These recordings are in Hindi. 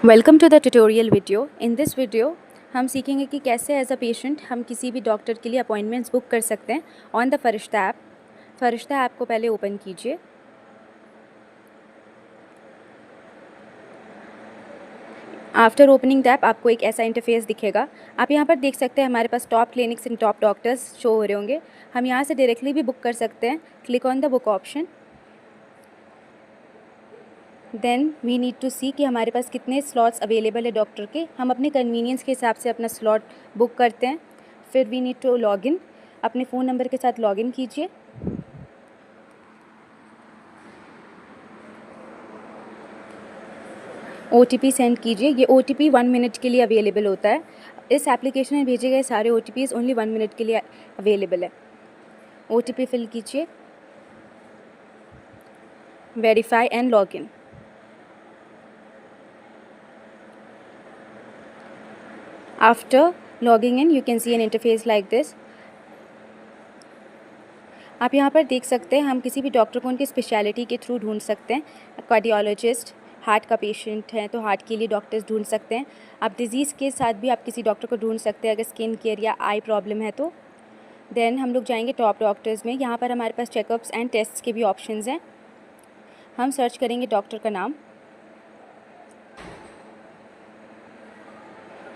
Welcome to the tutorial video. In this video हम सीखेंगे कि कैसे एज अ पेशेंट हम किसी भी डॉक्टर के लिए अपॉइंटमेंट्स बुक कर सकते हैं on the Farishta app. Firishta app को पहले ओपन कीजिए। आफ्टर ओपनिंग द ऐप आपको एक ऐसा इंटरफेस दिखेगा। आप यहाँ पर देख सकते हैं हमारे पास top clinics and top doctors show हो रहे होंगे। हम यहाँ से डायरेक्टली भी बुक कर सकते हैं। Click on the book option. Then we need to see कि हमारे पास कितने स्लॉट्स अवेलेबल है डॉक्टर के। हम अपने कन्वीनियंस के हिसाब से अपना स्लॉट बुक करते हैं। फिर we need to log in. अपने फ़ोन नंबर के साथ लॉग इन कीजिए। OTP सेंड कीजिए। ये OTP 1 मिनट के लिए अवेलेबल होता है। इस एप्लीकेशन में भेजे गए सारे OTPs ओनली 1 मिनट के लिए अवेलेबल है। OTP फिल कीजिए। Verify and log in. After logging in you can see an interface like this. आप यहाँ पर देख सकते हैं हम किसी भी डॉक्टर को उनकी स्पेशलिटी के थ्रू ढूंढ सकते हैं। कार्डियोलॉजिस्ट, हार्ट का पेशेंट है तो हार्ट के लिए डॉक्टर्स ढूंढ सकते हैं। आप डिजीज़ के साथ भी आप किसी डॉक्टर को ढूंढ सकते हैं अगर स्किन केयर या आई प्रॉब्लम है तो। देन हम लोग जाएंगे टॉप डॉक्टर्स में। यहाँ पर हमारे पास चेकअप्स एंड टेस्ट्स के भी ऑप्शंस हैं। हम सर्च करेंगे डॉक्टर का नाम।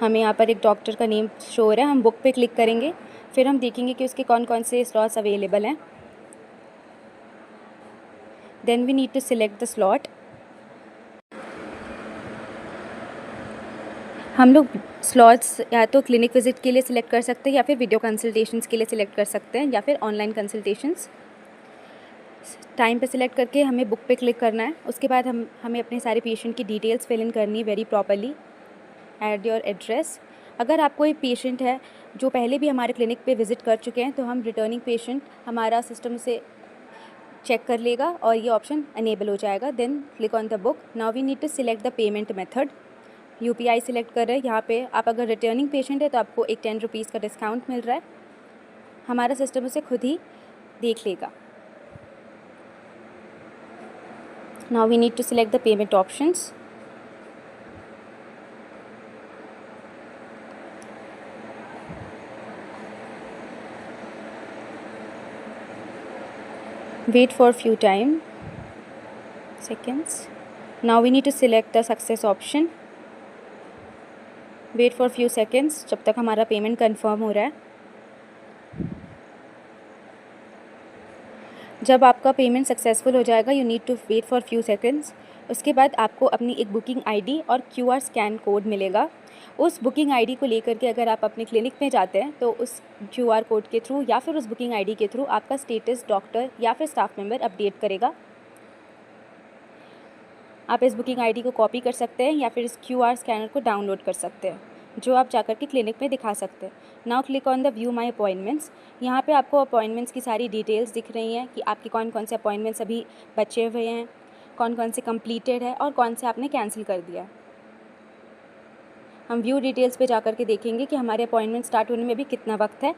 हमें यहाँ पर एक डॉक्टर का नेम शो हो रहा है। हम बुक पे क्लिक करेंगे। फिर हम देखेंगे कि उसके कौन कौन से स्लॉट्स अवेलेबल हैं। Then we need to select the slot. हम लोग स्लॉट्स या तो क्लिनिक विजिट के लिए सिलेक्ट कर सकते हैं या फिर वीडियो कंसल्टेशंस के लिए सिलेक्ट कर सकते हैं या फिर ऑनलाइन कंसल्टेशंस। टाइम पे सिलेक्ट करके हमें बुक पे क्लिक करना है। उसके बाद हमें अपने सारे पेशेंट की डिटेल्स फिल इन करनी है very properly. Add your address. अगर आप कोई पेशेंट है जो पहले भी हमारे क्लिनिक पे विज़िट कर चुके हैं तो हम रिटर्निंग पेशेंट हमारा सिस्टम से चेक कर लेगा और ये ऑप्शन अनेबल हो जाएगा। Then click on the book. Now we need to select the payment method. UPI select कर रहे हैं। यहाँ पे आप अगर रिटर्निंग पेशेंट है तो आपको एक 10 रुपीज़ का डिस्काउंट मिल रहा है। हमारा सिस्टम उसे खुद ही देख लेगा। Now we need to select the payment options. Wait for few seconds. Now we need to select the success option. Wait for few seconds जब तक हमारा पेमेंट कंफर्म हो रहा है। जब आपका पेमेंट सक्सेसफुल हो जाएगा you need to wait for few seconds. उसके बाद आपको अपनी एक बुकिंग ID और QR स्कैन कोड मिलेगा। उस बुकिंग ID को लेकर के अगर आप अपने क्लिनिक में जाते हैं तो उस QR कोड के थ्रू या फिर उस बुकिंग ID के थ्रू आपका स्टेटस डॉक्टर या फिर स्टाफ मेंबर अपडेट करेगा। आप इस बुकिंग ID को कॉपी कर सकते हैं या फिर इस QR स्कैनर को डाउनलोड कर सकते हैं जो आप जाकर के क्लिनिक में दिखा सकते हैं। Now click on the view my appointments. यहाँ पे आपको अपॉइंटमेंट्स की सारी डिटेल्स दिख रही हैं कि आपके कौन कौन से अपॉइंटमेंट्स अभी बचे हुए हैं, कौन कौन से कंप्लीटेड है और कौन से आपने कैंसिल कर दिया। हम व्यू डिटेल्स पे जाकर के देखेंगे कि हमारे अपॉइंटमेंट स्टार्ट होने में भी कितना वक्त है।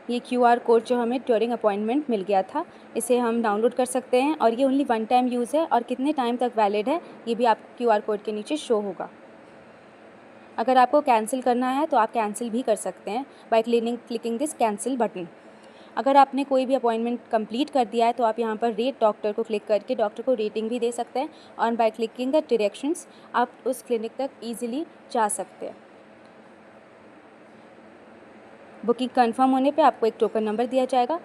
ये QR कोड जो हमें ड्यूरिंग अपॉइंटमेंट मिल गया था इसे हम डाउनलोड कर सकते हैं और ये ओनली 1 टाइम यूज़ है और कितने टाइम तक वैलिड है ये भी आपको QR कोड के नीचे शो होगा। अगर आपको कैंसिल करना है तो आप कैंसिल भी कर सकते हैं by clicking this cancel button. अगर आपने कोई भी अपॉइंटमेंट कंप्लीट कर दिया है तो आप यहाँ पर रेट डॉक्टर को क्लिक करके डॉक्टर को रेटिंग भी दे सकते हैं और बाय क्लिकिंग द डायरेक्शंस आप उस क्लिनिक तक ईजिली जा सकते हैं। बुकिंग कंफर्म होने पे आपको एक टोकन नंबर दिया जाएगा।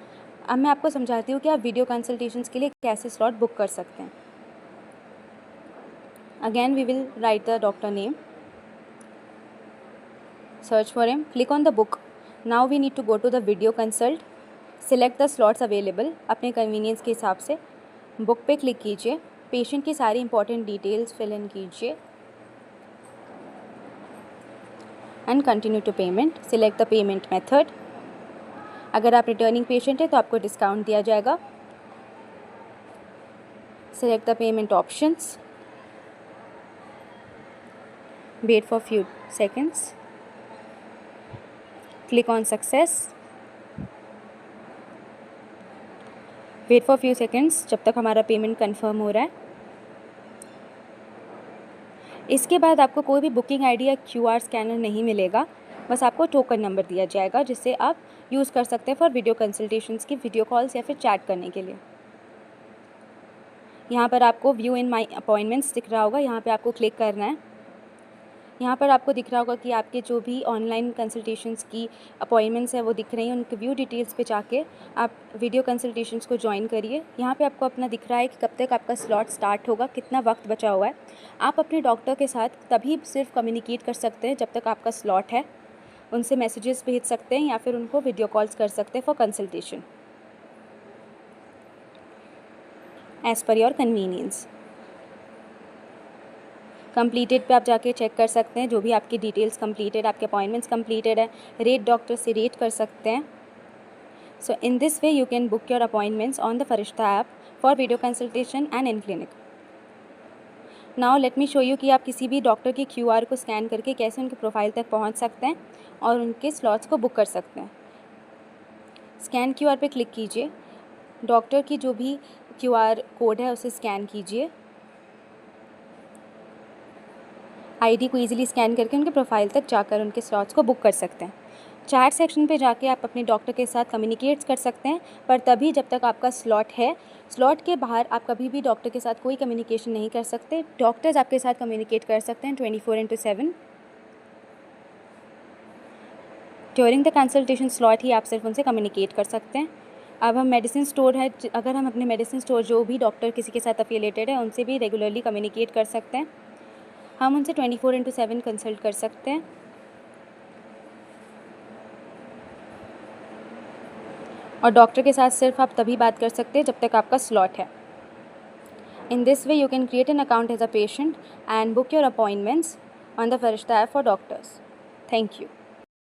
अब मैं आपको समझाती हूँ कि आप वीडियो कंसल्टेशंस के लिए कैसे स्लॉट बुक कर सकते हैं। Again we will write the doctor name, search for him, click on the book. Now we need to go to the video consult. Select the slots available अपने कन्वीनियंस के हिसाब से। बुक पे क्लिक कीजिए। पेशेंट की सारी इंपॉर्टेंट डिटेल्स फिल इन कीजिए and continue to payment. Select the payment method. अगर आप रिटर्निंग पेशेंट है तो आपको डिस्काउंट दिया जाएगा। Select the payment options. Wait for few seconds. Click on success. Wait for few seconds जब तक हमारा पेमेंट कंफर्म हो रहा है। इसके बाद आपको कोई भी बुकिंग आईडी या क्यूआर स्कैनर नहीं मिलेगा, बस आपको टोकन नंबर दिया जाएगा जिससे आप यूज़ कर सकते हैं फॉर वीडियो कंसल्टेशंस की, वीडियो कॉल्स या फिर चैट करने के लिए। यहाँ पर आपको व्यू इन माई अपॉइंटमेंट्स दिख रहा होगा, यहाँ पे आपको क्लिक करना है। यहाँ पर आपको दिख रहा होगा कि आपके जो भी ऑनलाइन कंसल्टेशंस की अपॉइंटमेंट्स है वो दिख रही हैं, उनके व्यू डिटेल्स पे जाके आप वीडियो कंसल्टेशंस को ज्वाइन करिए। यहाँ पे आपको अपना दिख रहा है कि कब तक आपका स्लॉट स्टार्ट होगा, कितना वक्त बचा हुआ है। आप अपने डॉक्टर के साथ तभी सिर्फ कम्युनिकेट कर सकते हैं जब तक आपका स्लॉट है, उनसे मैसेजेस भेज सकते हैं या फिर उनको वीडियो कॉल्स कर सकते हैं for consultation as per your convenience. Completed पे आप जाके चेक कर सकते हैं जो भी आपकी डिटेल्स कंप्लीटेड, आपके अपॉइंटमेंट्स कंप्लीटेड है। रेट डॉक्टर से रेट कर सकते हैं। So in this way you can book your appointments on the Farishta app for video consultation and in clinic. Now let me show you कि आप किसी भी डॉक्टर की क्यूआर को स्कैन करके कैसे उनके प्रोफाइल तक पहुंच सकते हैं और उनके स्लॉट्स को बुक कर सकते हैं। स्कैन क्यूआर पे क्लिक कीजिए, डॉक्टर की जो भी क्यूआर कोड है उसे स्कैन कीजिए। आईडी को इजीली स्कैन करके उनके प्रोफाइल तक जाकर उनके स्लॉट्स को बुक कर सकते हैं। चैट सेक्शन पे जाके आप अपने डॉक्टर के साथ कम्युनिकेट कर सकते हैं, पर तभी जब तक आपका स्लॉट है। स्लॉट के बाहर आप कभी भी डॉक्टर के साथ कोई कम्युनिकेशन नहीं कर सकते। डॉक्टर्स आपके साथ कम्युनिकेट कर सकते हैं 24/7। ड्यूरिंग द कंसल्टेशन स्लॉट ही आप सिर्फ उनसे कम्युनिकेट कर सकते हैं। अब हम मेडिसिन स्टोर है, अगर हम अपने मेडिसिन स्टोर जो भी डॉक्टर किसी के साथ अफिलिएटेड है उनसे भी रेगुलरली कम्युनिकेट कर सकते हैं। हम उनसे 24/7 कंसल्ट कर सकते हैं। और डॉक्टर के साथ सिर्फ आप तभी बात कर सकते हैं जब तक आपका स्लॉट है। In this way you can create an account as a patient and book your appointments on the Farishta app for doctors. Thank you.